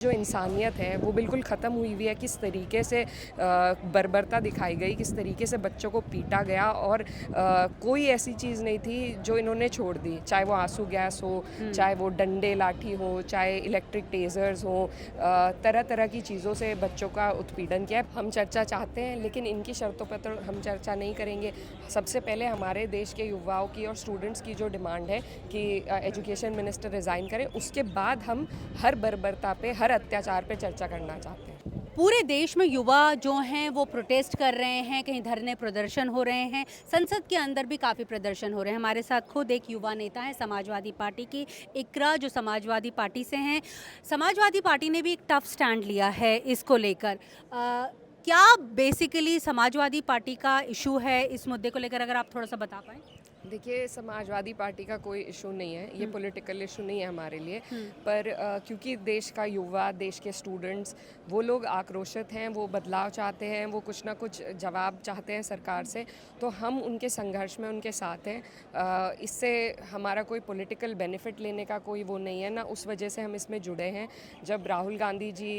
जो इंसानियत है वो बिल्कुल ख़त्म हुई हुई है। किस तरीके से बर्बरता दिखाई गई, किस तरीके से बच्चों को पीटा गया और कोई ऐसी चीज़ नहीं थी जो इन्होंने छोड़ दी, चाहे वो आंसू गैस हो, चाहे वो डंडे लाठी हो, चाहे इलेक्ट्रिक टेज़र्स हो, तरह तरह की चीज़ों से बच्चों का उत्पीड़न किया। हम चर्चा चाहते हैं लेकिन इनकी शर्तों पर तो हम चर्चा नहीं करेंगे। सबसे पहले हमारे देश के युवाओं की और स्टूडेंट्स की जो डिमांड है कि एजुकेशन मिनिस्टर रिज़ाइन करें, उसके बाद हम हर बर्बरता पे, हर अत्याचार पे चर्चा करना चाहते हैं। पूरे देश में युवा जो हैं वो प्रोटेस्ट कर रहे हैं, कहीं धरने प्रदर्शन हो रहे हैं, संसद के अंदर भी काफ़ी प्रदर्शन हो रहे हैं। हमारे साथ खुद एक युवा नेता हैं समाजवादी पार्टी की, इकरा, जो समाजवादी पार्टी से हैं। समाजवादी पार्टी ने भी एक टफ स्टैंड लिया है इसको लेकर। क्या बेसिकली समाजवादी पार्टी का इशू है इस मुद्दे को लेकर, अगर आप थोड़ा सा बता पाएँ? देखिए, समाजवादी पार्टी का कोई इशू नहीं है, ये पॉलिटिकल इशू नहीं है हमारे लिए। पर क्योंकि देश का युवा, देश के स्टूडेंट्स, वो लोग आक्रोशित हैं, वो बदलाव चाहते हैं, वो कुछ ना कुछ जवाब चाहते हैं सरकार से, तो हम उनके संघर्ष में उनके साथ हैं। इससे हमारा कोई पॉलिटिकल बेनिफिट लेने का कोई वो नहीं है, ना उस वजह से हम इसमें जुड़े हैं। जब राहुल गांधी जी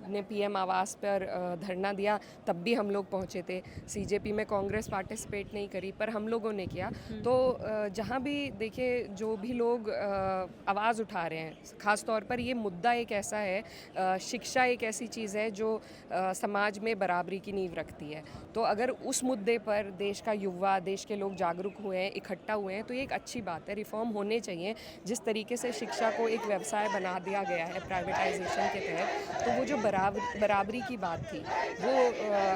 ने पीएम आवास पर धरना दिया, तब भी हम लोग पहुँचे थे। सीजेपी में कांग्रेस पार्टिसिपेट नहीं करी, पर हम लोगों ने किया। तो जहाँ भी देखिए, जो भी लोग आवाज़ उठा रहे हैं, ख़ास तौर पर ये मुद्दा एक ऐसा है, शिक्षा एक ऐसी चीज़ है जो समाज में बराबरी की नींव रखती है। तो अगर उस मुद्दे पर देश का युवा, देश के लोग जागरूक हुए हैं, इकट्ठा हुए हैं, तो ये एक अच्छी बात है। रिफॉर्म होने चाहिए। जिस तरीके से शिक्षा को एक व्यवसाय बना दिया गया है प्राइवेटाइजेशन के तहत, तो वो जो बराबरी की बात थी वो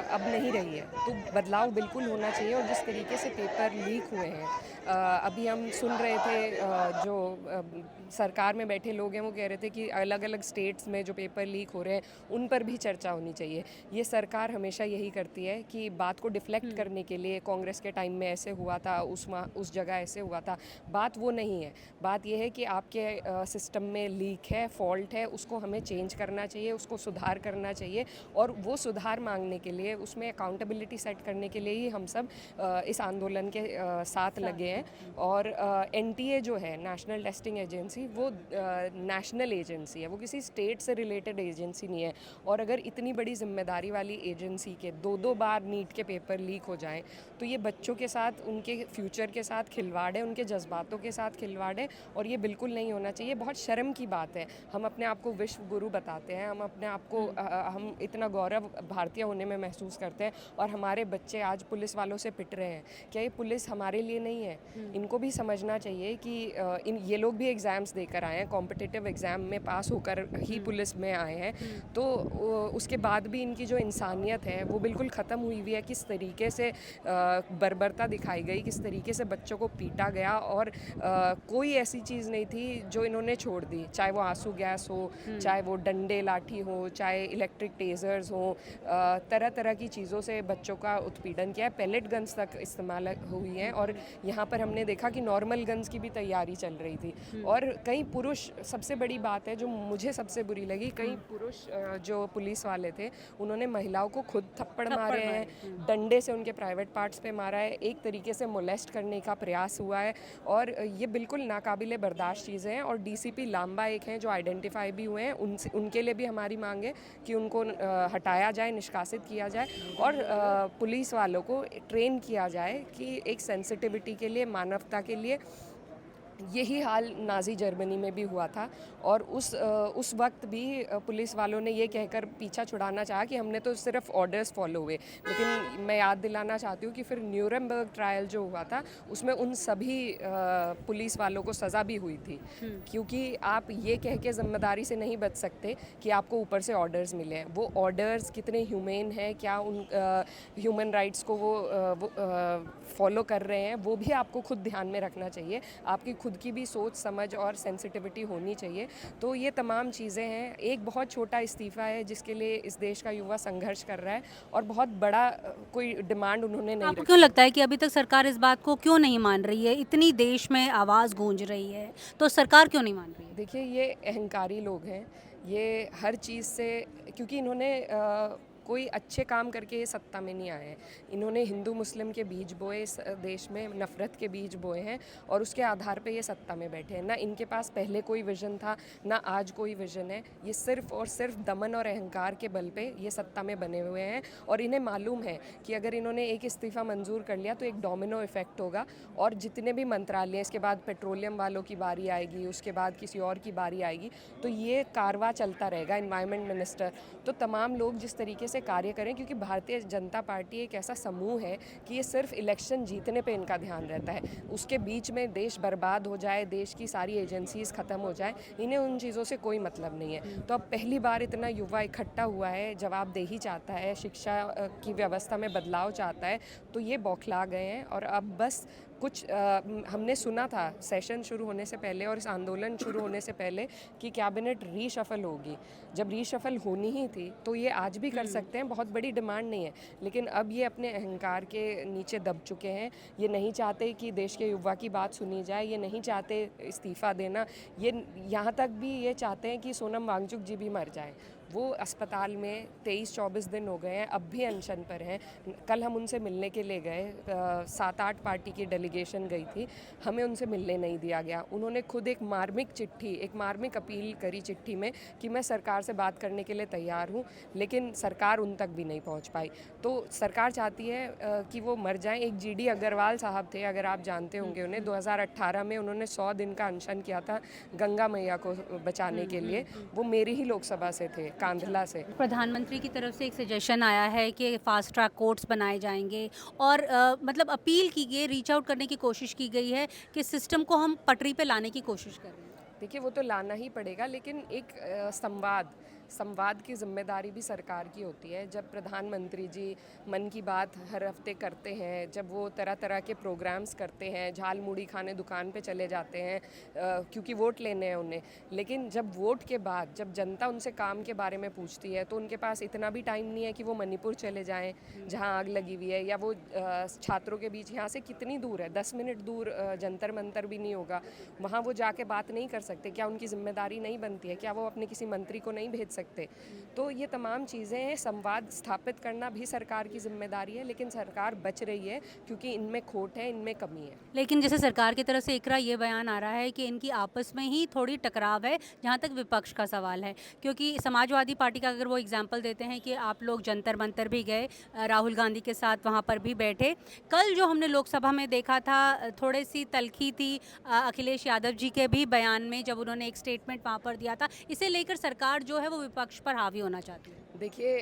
अब नहीं रही है। तो बदलाव बिल्कुल होना चाहिए। और जिस तरीके से पेपर लीक हुए हैं, अभी हम सुन रहे थे, जो सरकार में बैठे लोग हैं वो कह रहे थे कि अलग अलग स्टेट्स में जो पेपर लीक हो रहे हैं उन पर भी चर्चा होनी चाहिए। ये सरकार हमेशा यही करती है कि बात को डिफ्लेक्ट करने के लिए, कांग्रेस के टाइम में ऐसे हुआ था, उस जगह ऐसे हुआ था, बात वो नहीं है। बात ये है कि आपके सिस्टम में लीक है, फॉल्ट है, उसको हमें चेंज करना चाहिए, उसको सुधार करना चाहिए। और वो सुधार मांगने के लिए, उसमें अकाउंटेबिलिटी सेट करने के लिए ही हम सब इस आंदोलन के साथ लगे हैं। और एनटीए जो है, नेशनल टेस्टिंग एजेंसी, वो नेशनल एजेंसी है, वो किसी स्टेट से रिलेटेड एजेंसी नहीं है। और अगर इतनी बड़ी जिम्मेदारी वाली एजेंसी के दो बार नीट के पेपर लीक हो जाएं, तो ये बच्चों के साथ, उनके फ्यूचर के साथ खिलवाड़ है, उनके जज्बातों के साथ खिलवाड़ है। और ये बिल्कुल नहीं होना चाहिए। बहुत शर्म की बात है। हम अपने आप को विश्व गुरु बताते हैं, हम अपने आप को हम इतना गौरव भारतीय होने में महसूस करते हैं, और हमारे बच्चे आज पुलिस वालों से पिट रहे हैं। क्या ये पुलिस हमारे लिए नहीं है? इनको भी समझना चाहिए कि ये लोग भी एग्ज़ाम्स देकर आए हैं, कॉम्पिटिटिव एग्ज़ाम में पास होकर ही पुलिस में आए हैं। तो उसके बाद भी इनकी जो इंसानियत है वो बिल्कुल ख़त्म हुई हुई है। किस तरीके से बर्बरता दिखाई गई, किस तरीके से बच्चों को पीटा गया, और कोई ऐसी चीज़ नहीं थी जो इन्होंने छोड़ दी, चाहे वो आंसू गैस हो, चाहे वो डंडे लाठी हो, चाहे इलेक्ट्रिक टेज़र्स हो, तरह तरह की चीज़ों से बच्चों का उत्पीड़न किया है। पैलेट गन्स तक इस्तेमाल हुई हैं। और यहाँ पर हमने देखा कि नॉर्मल गन्स की भी तैयारी चल रही थी। और कई पुरुष, सबसे बड़ी बात है जो मुझे सबसे बुरी लगी, कई पुरुष जो पुलिस वाले थे, उन्होंने महिलाओं को खुद थप्पड़ मारे हैं, डंडे से उनके प्राइवेट पार्ट्स पे मारा है, एक तरीके से मोलेस्ट करने का प्रयास हुआ है। और ये बिल्कुल नाकाबिले बर्दाश्त चीज़ें हैं। और डीसीपी लांबा एक हैं जो आइडेंटिफाई भी हुए हैं, उनके लिए भी हमारी मांग है कि उनको हटाया जाए, निष्कासित किया जाए, और पुलिस वालों को ट्रेन किया जाए कि एक सेंसिटिविटी के लिए, मानवता के लिए। यही हाल नाज़ी जर्मनी में भी हुआ था। और उस वक्त भी पुलिस वालों ने ये कहकर पीछा छुड़ाना चाहा कि हमने तो सिर्फ ऑर्डर्स फॉलो हुए। लेकिन मैं याद दिलाना चाहती हूँ कि फिर न्यूरमबर्ग ट्रायल जो हुआ था, उसमें उन सभी पुलिस वालों को सज़ा भी हुई थी। क्योंकि आप ये कह के ज़िम्मेदारी से नहीं बच सकते कि आपको ऊपर से ऑर्डर्स मिले हैं। वो ऑर्डर्स कितने ह्यूमेन हैं, क्या उन ह्यूमन राइट्स को वो फॉलो कर रहे हैं, वो भी आपको खुद ध्यान में रखना चाहिए। आपकी खुद की भी सोच समझ और सेंसिटिविटी होनी चाहिए। तो ये तमाम चीज़ें हैं। एक बहुत छोटा इस्तीफ़ा है जिसके लिए इस देश का युवा संघर्ष कर रहा है, और बहुत बड़ा कोई डिमांड उन्होंने नहीं आपको रखी। क्यों लगता है कि अभी तक सरकार इस बात को क्यों नहीं मान रही है? इतनी देश में आवाज़ गूंज रही है, तो सरकार क्यों नहीं मान रही है? देखिए, ये अहंकारी लोग हैं। ये हर चीज़ से, क्योंकि इन्होंने कोई अच्छे काम करके ये सत्ता में नहीं आए हैं। इन्होंने हिंदू मुस्लिम के बीज बोए, इस देश में नफ़रत के बीज बोए हैं और उसके आधार पे ये सत्ता में बैठे हैं। ना इनके पास पहले कोई विज़न था, ना आज कोई विज़न है। ये सिर्फ और सिर्फ दमन और अहंकार के बल पे ये सत्ता में बने हुए हैं और इन्हें मालूम है कि अगर इन्होंने एक इस्तीफ़ा मंजूर कर लिया तो एक डोमिनो इफेक्ट होगा और जितने भी मंत्रालय, इसके बाद पेट्रोलियम वालों की बारी आएगी, उसके बाद किसी और की बारी आएगी, तो ये कारवा चलता रहेगा। एनवायरनमेंट मिनिस्टर, तो तमाम लोग जिस तरीके से कार्य करें, क्योंकि भारतीय जनता पार्टी एक ऐसा समूह है कि ये सिर्फ इलेक्शन जीतने पे इनका ध्यान रहता है। उसके बीच में देश बर्बाद हो जाए, देश की सारी एजेंसीज ख़त्म हो जाए, इन्हें उन चीज़ों से कोई मतलब नहीं है। तो अब पहली बार इतना युवा इकट्ठा हुआ है, जवाबदेही चाहता है, शिक्षा की व्यवस्था में बदलाव चाहता है, तो ये बौखला गए हैं। और अब बस कुछ हमने सुना था सेशन शुरू होने से पहले और इस आंदोलन शुरू होने से पहले कि कैबिनेट रीशफल होगी। जब रीशफल होनी ही थी तो ये आज भी कर सकते हैं, बहुत बड़ी डिमांड नहीं है। लेकिन अब ये अपने अहंकार के नीचे दब चुके हैं। ये नहीं चाहते कि देश के युवा की बात सुनी जाए, ये नहीं चाहते इस्तीफ़ा देना। ये यहाँ तक भी ये चाहते हैं कि सोनम वांगचुक जी भी मर जाए। वो अस्पताल में 23-24 दिन हो गए हैं, अब भी अनशन पर हैं। कल हम उनसे मिलने के लिए गए, 7-8 पार्टी की डेलीगेशन गई थी, हमें उनसे मिलने नहीं दिया गया। उन्होंने खुद एक मार्मिक अपील करी चिट्ठी में कि मैं सरकार से बात करने के लिए तैयार हूँ, लेकिन सरकार उन तक भी नहीं पहुँच पाई। तो सरकार चाहती है कि वो मर जाएं। एक GD अग्रवाल साहब थे, अगर आप जानते होंगे उन्हें, 2018 में उन्होंने 100 दिन का अनशन किया था गंगा मैया को बचाने के लिए। वो मेरी ही लोकसभा से थे, कांधला से। प्रधानमंत्री की तरफ से एक सजेशन आया है कि फास्ट ट्रैक कोर्ट्स बनाए जाएंगे और मतलब अपील की गई, रीच आउट करने की कोशिश की गई है कि सिस्टम को हम पटरी पे लाने की कोशिश कर रहे हैं। देखिए, वो तो लाना ही पड़ेगा, लेकिन एक संवाद की जिम्मेदारी भी सरकार की होती है। जब प्रधानमंत्री जी मन की बात हर हफ्ते करते हैं, जब वो तरह तरह के प्रोग्राम्स करते हैं, झाल मुड़ी खाने दुकान पे चले जाते हैं क्योंकि वोट लेने हैं उन्हें, लेकिन जब वोट के बाद जब जनता उनसे काम के बारे में पूछती है तो उनके पास इतना भी टाइम नहीं है कि वो मणिपुर चले जाएं जहां आग लगी हुई है, या वो छात्रों के बीच, यहाँ से कितनी दूर है, 10 मिनट दूर जंतर मंतर भी नहीं होगा, वहाँ वो जाके बात नहीं कर सकते। क्या उनकी जिम्मेदारी नहीं बनती है? क्या वो अपने किसी मंत्री को नहीं भेज सकते? तो ये तमाम चीज़ें हैं। संवाद स्थापित करना भी सरकार की जिम्मेदारी है, लेकिन सरकार बच रही है क्योंकि इनमें खोट है, इनमें कमी है। लेकिन जैसे सरकार की तरफ से इकरा ये बयान आ रहा है कि इनकी आपस में ही थोड़ी टकराव है जहाँ तक विपक्ष का सवाल है, क्योंकि समाजवादी पार्टी का अगर वो एग्जाम्पल देते हैं कि आप लोग जंतर मंतर भी गए, राहुल गांधी के साथ वहाँ पर भी बैठे। कल जो हमने लोकसभा में देखा था, थोड़ी सी तलखी थी अखिलेश यादव जी के भी बयान में, जब उन्होंने एक स्टेटमेंट वहाँ पर दिया था। इसे लेकर सरकार जो है वो विपक्ष पर हावी होना चाहती है। देखिए,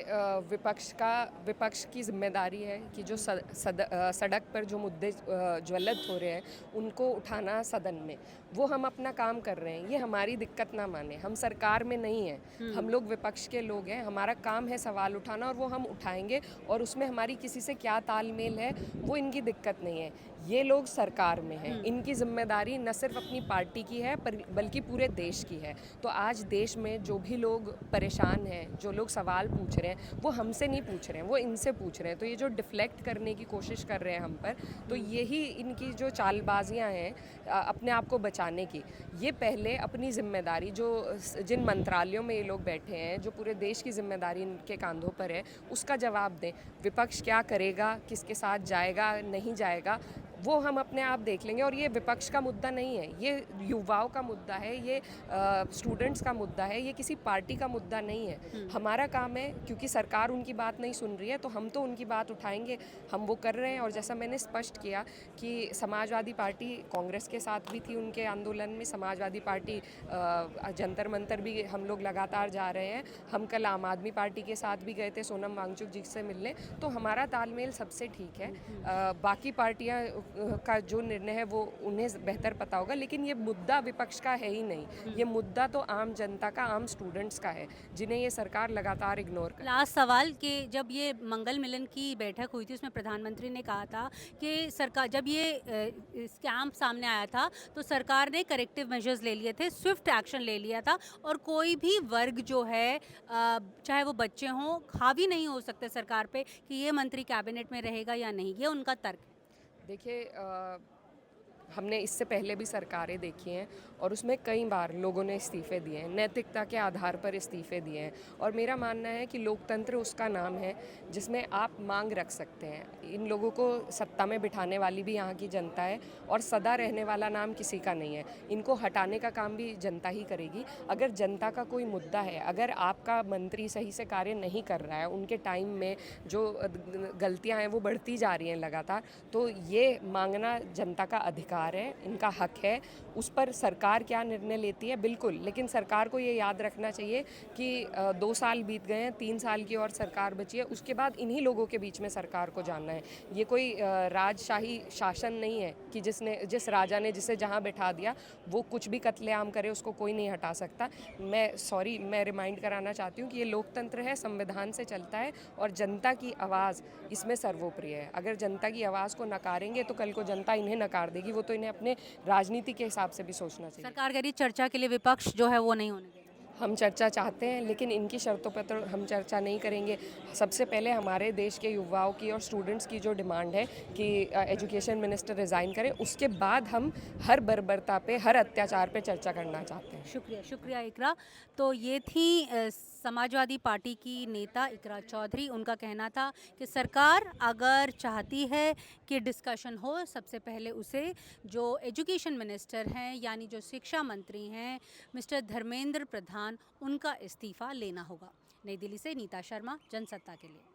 विपक्ष की जिम्मेदारी है कि जो सड़क पर जो मुद्दे ज्वलित हो रहे हैं उनको उठाना सदन में, वो हम अपना काम कर रहे हैं। ये हमारी दिक्कत ना माने, हम सरकार में नहीं हैं, हम लोग विपक्ष के लोग हैं। हमारा काम है सवाल उठाना और वो हम उठाएंगे, और उसमें हमारी किसी से क्या तालमेल है वो इनकी दिक्कत नहीं है। ये लोग सरकार में हैं, इनकी जिम्मेदारी न सिर्फ अपनी पार्टी की है बल्कि पूरे देश की है। तो आज देश में जो भी लोग परेशान हैं, जो लोग सवाल पूछ रहे हैं, वो हमसे नहीं पूछ रहे हैं, वो इनसे पूछ रहे हैं। तो ये जो डिफ्लेक्ट करने की कोशिश कर रहे हैं हम पर, तो यही इनकी जो चालबाजियां हैं अपने आप को बचाने की, ये पहले अपनी जिम्मेदारी, जो जिन मंत्रालयों में ये लोग बैठे हैं, जो पूरे देश की जिम्मेदारी इनके कांधों पर है, उसका जवाब दें। विपक्ष क्या करेगा, किसके साथ जाएगा, नहीं जाएगा, वो हम अपने आप देख लेंगे। और ये विपक्ष का मुद्दा नहीं है, ये युवाओं का मुद्दा है, ये स्टूडेंट्स का मुद्दा है, ये किसी पार्टी का मुद्दा नहीं है। हमारा काम है, क्योंकि सरकार उनकी बात नहीं सुन रही है, तो हम तो उनकी बात उठाएंगे, हम वो कर रहे हैं। और जैसा मैंने स्पष्ट किया कि समाजवादी पार्टी कांग्रेस के साथ भी थी उनके आंदोलन में, समाजवादी पार्टी जंतर मंतर भी हम लोग लगातार जा रहे हैं। हम कल आम आदमी पार्टी के साथ भी गए थे सोनम वांगचुक जी से मिलने, तो हमारा तालमेल सबसे ठीक है। बाकी पार्टियां का जो निर्णय है वो उन्हें बेहतर पता होगा, लेकिन ये मुद्दा विपक्ष का है ही नहीं। ये मुद्दा तो आम जनता का, आम स्टूडेंट्स का है, जिन्हें ये सरकार लगातार इग्नोर कर। लास्ट सवाल कि जब ये मंगल मिलन की बैठक हुई थी, उसमें प्रधानमंत्री ने कहा था कि सरकार, जब ये स्कैम सामने आया था तो सरकार ने करेक्टिव मेजर्स ले लिए थे, स्विफ्ट एक्शन ले लिया था, और कोई भी वर्ग जो है चाहे वो बच्चे हों, हावी नहीं हो सकते सरकार पे कि ये मंत्री कैबिनेट में रहेगा या नहीं। ये उनका तर्क है। देखिए, हमने इससे पहले भी सरकारें देखी हैं और उसमें कई बार लोगों ने इस्तीफ़े दिए हैं, नैतिकता के आधार पर इस्तीफ़े दिए हैं। और मेरा मानना है कि लोकतंत्र उसका नाम है जिसमें आप मांग रख सकते हैं। इन लोगों को सत्ता में बिठाने वाली भी यहाँ की जनता है और सदा रहने वाला नाम किसी का नहीं है। इनको हटाने का काम भी जनता ही करेगी। अगर जनता का कोई मुद्दा है, अगर आपका मंत्री सही से कार्य नहीं कर रहा है, उनके टाइम में जो गलतियाँ हैं वो बढ़ती जा रही हैं लगातार, तो ये मांगना जनता का अधिकार है, इनका हक है। उस पर सरकार क्या निर्णय लेती है, बिल्कुल, लेकिन सरकार को ये याद रखना चाहिए कि 2 साल बीत गए हैं, 3 साल की और सरकार बची है, उसके बाद इन्हीं लोगों के बीच में सरकार को जानना है। ये कोई राजशाही शासन नहीं है कि जिस राजा ने जिसे जहाँ बैठा दिया वो कुछ भी कत्लेआम करे, उसको कोई नहीं हटा सकता। मैं रिमाइंड कराना चाहती हूँ कि ये लोकतंत्र है, संविधान से चलता है और जनता की आवाज़ इसमें सर्वोपरि है। अगर जनता की आवाज़ को नकारेंगे तो कल को जनता इन्हें नकार देगी। वो तो इन्हें अपने राजनीति के हिसाब से भी सोचना चाहिए। सरकार कह रही है चर्चा के लिए विपक्ष जो है वो नहीं होने देगा। हम चर्चा चाहते हैं, लेकिन इनकी शर्तों पर तो हम चर्चा नहीं करेंगे। सबसे पहले हमारे देश के युवाओं की और स्टूडेंट्स की जो डिमांड है कि एजुकेशन मिनिस्टर रिज़ाइन करें, उसके बाद हम हर बर्बरता पे, हर अत्याचार पे चर्चा करना चाहते हैं। शुक्रिया, शुक्रिया इकरा। तो ये थी समाजवादी पार्टी की नेता इकरा चौधरी। उनका कहना था कि सरकार अगर चाहती है कि डिस्कशन हो, सबसे पहले उसे जो एजुकेशन मिनिस्टर हैं यानी जो शिक्षा मंत्री हैं मिस्टर धर्मेंद्र प्रधान, उनका इस्तीफ़ा लेना होगा। नई दिल्ली से नीता शर्मा, जनसत्ता के लिए।